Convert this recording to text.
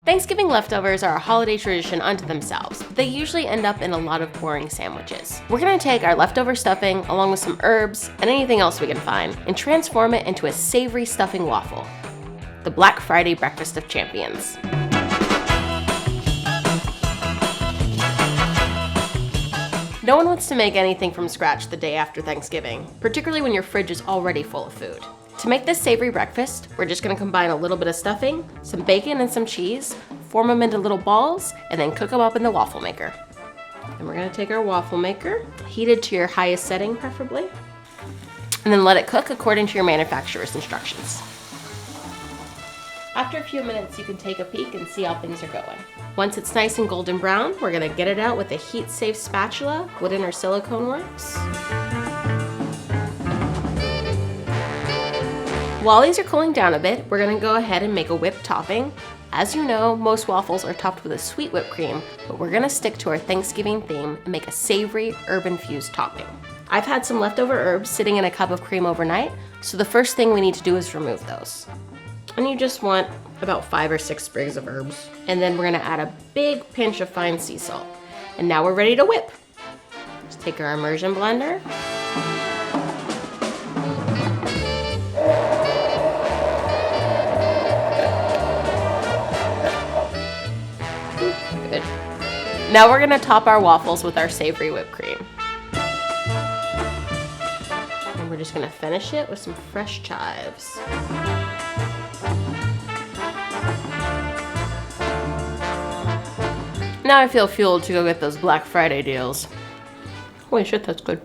Thanksgiving leftovers are a holiday tradition unto themselves, but they usually end up in a lot of boring sandwiches. We're gonna take our leftover stuffing, along with some herbs and anything else we can find, and transform it into a savory stuffing waffle. The Black Friday breakfast of champions. No one wants to make anything from scratch the day after Thanksgiving, particularly when your fridge is already full of food. To make this savory breakfast, we're just gonna combine a little bit of stuffing, some bacon and some cheese, form them into little balls, and then cook them up in the waffle maker. And we're gonna take our waffle maker, heated to your highest setting preferably, and then let it cook according to your manufacturer's instructions. After a few minutes, you can take a peek and see how things are going. Once it's nice and golden brown, we're gonna get it out with a heat-safe spatula, wooden or silicone works. While these are cooling down a bit, we're gonna go ahead and make a whipped topping. As you know, most waffles are topped with a sweet whipped cream, but we're gonna stick to our Thanksgiving theme and make a savory, herb-infused topping. I've had some leftover herbs sitting in a cup of cream overnight, so the first thing we need to do is remove those. And you just want about 5 or 6 sprigs of herbs. And then we're gonna add a big pinch of fine sea salt. And now we're ready to whip. Just take our immersion blender. Good. Now we're gonna top our waffles with our savory whipped cream. And we're just gonna finish it with some fresh chives. Now I feel fueled to go get those Black Friday deals. Holy shit, that's good.